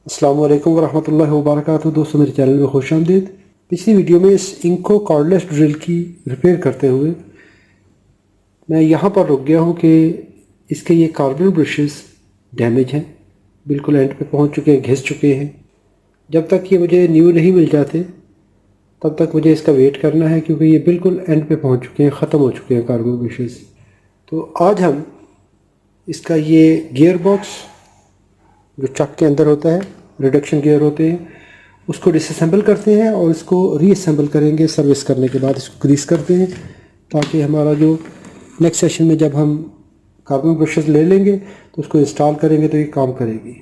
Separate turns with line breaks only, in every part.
अस्सलाम वालेकुम वरहमतुल्लाहि वबरकातुहू। दोस्तों, मेरे चैनल में खुश आमदीद। पिछली वीडियो में इस इंको कॉर्डलेस ड्रिल की रिपेयर करते हुए मैं यहाँ पर रुक गया हूँ कि इसके ये कार्बन ब्रशेस डैमेज हैं, बिल्कुल एंड पे पहुँच चुके हैं, घिस चुके हैं। जब तक ये मुझे न्यू नहीं मिल जाते तब तक मुझे इसका वेट करना है, क्योंकि ये बिल्कुल एंड पे पहुँच चुके हैं, ख़त्म हो चुके हैं कार्बन ब्रशेस। तो आज हम इसका ये गियर बॉक्स जो चक के अंदर होता है, रिडक्शन गियर होते हैं, उसको डिसअसेंबल करते हैं और इसको रीअसेंबल करेंगे। सर्विस करने के बाद इसको ग्रीस करते हैं ताकि हमारा जो नेक्स्ट सेशन में जब हम कार्बन ब्रशेस ले लेंगे तो उसको इंस्टॉल करेंगे तो ये काम करेगी।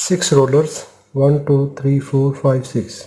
6 rollers, 1 2 3 4 5 6.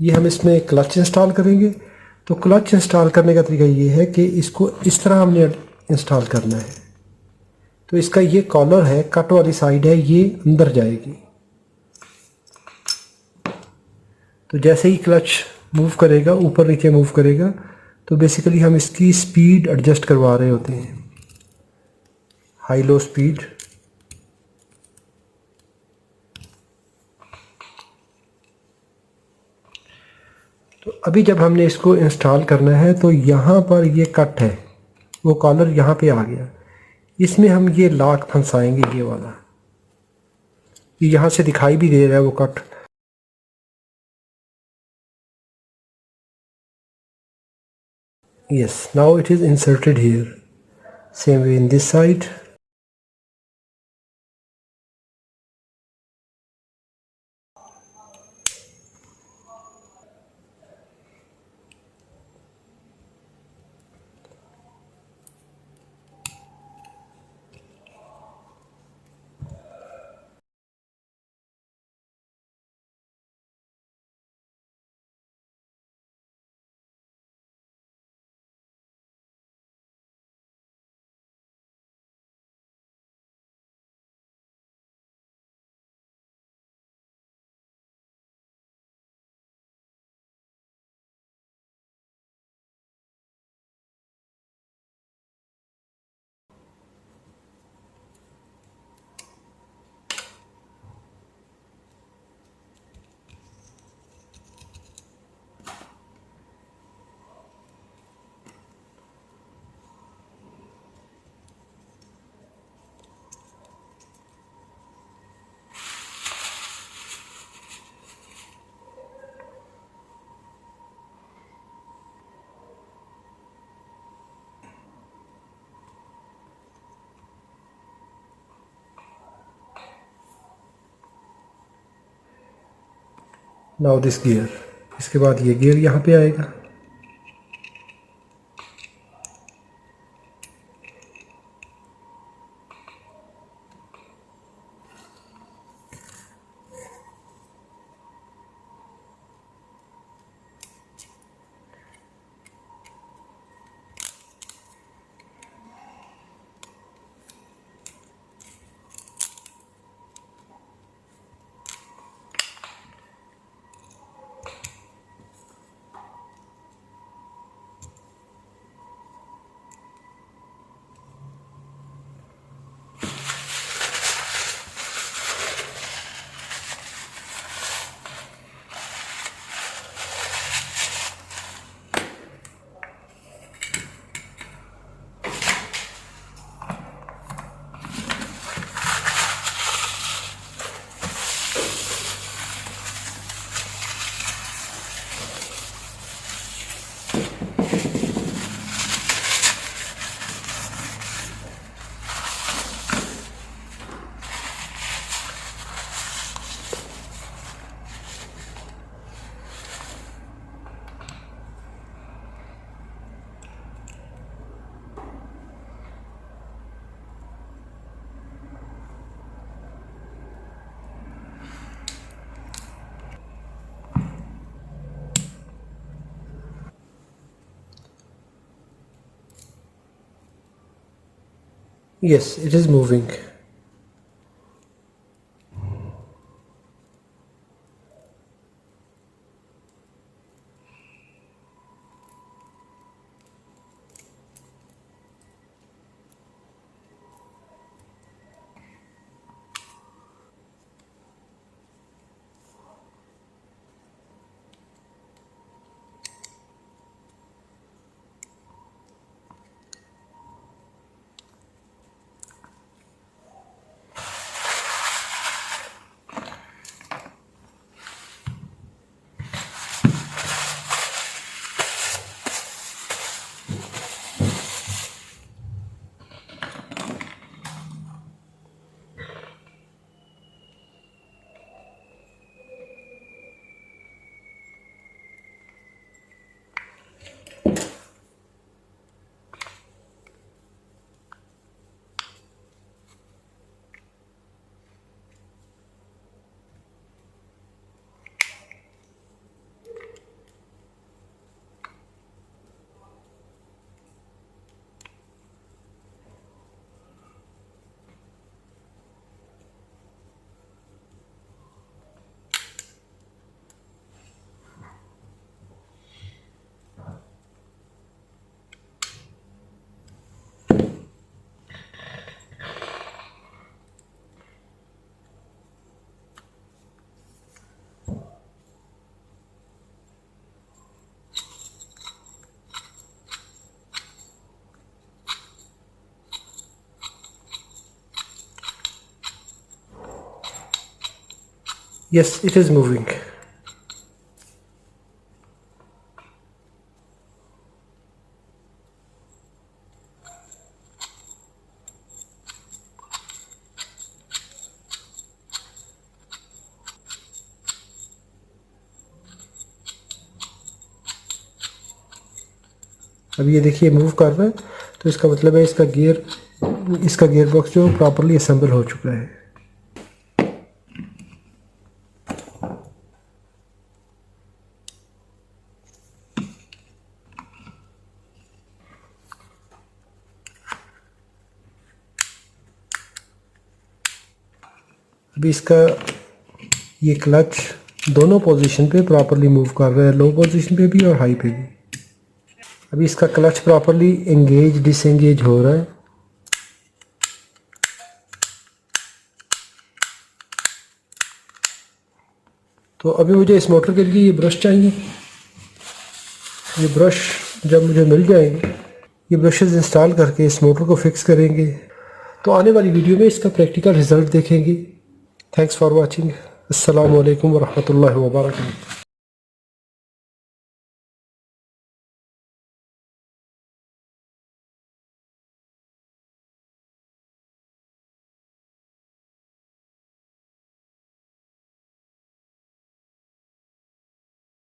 ये हम इसमें क्लच इंस्टॉल करेंगे। तो क्लच इंस्टॉल करने का तरीका ये है कि इसको इस तरह हमने इंस्टॉल करना है। तो इसका ये कॉलर है, कट वाली साइड है, ये अंदर जाएगी। तो जैसे ही क्लच मूव करेगा, ऊपर नीचे मूव करेगा, तो बेसिकली हम इसकी स्पीड एडजस्ट करवा रहे होते हैं, हाई लो स्पीड। तो अभी जब हमने इसको इंस्टॉल करना है तो यहाँ पर ये कट है, वो कॉलर यहाँ पे आ गया। इसमें हम ये लॉक फंसाएंगे, ये वाला, ये यहाँ से दिखाई भी दे रहा है वो cut. Yes, now it is inserted here. Same way in this side. Now this gear, इसके बाद ये गियर यहाँ पे आएगा। Yes, it is moving. Yes, it is moving. अब ये देखिए मूव कर रहा है, तो इसका मतलब है इसका गियर बॉक्स जो प्रॉपरली असेंबल हो चुका है। अभी इसका ये क्लच दोनों पोजीशन पे प्रॉपरली मूव कर रहा है, लो पोजीशन पे भी और हाई पे भी। अभी इसका क्लच प्रॉपरली एंगेज डिसएंगेज हो रहा है। तो अभी मुझे इस मोटर के लिए ये ब्रश चाहिए। ये ब्रश जब मुझे मिल जाएंगे, ये ब्रशेस इंस्टॉल करके इस मोटर को फिक्स करेंगे। तो आने वाली वीडियो में इसका प्रैक्टिकल रिज़ल्ट देखेंगे। Thanks for watching. अस्सलामु अलैकुम वरहमतुल्लाहि वबरकातुहू।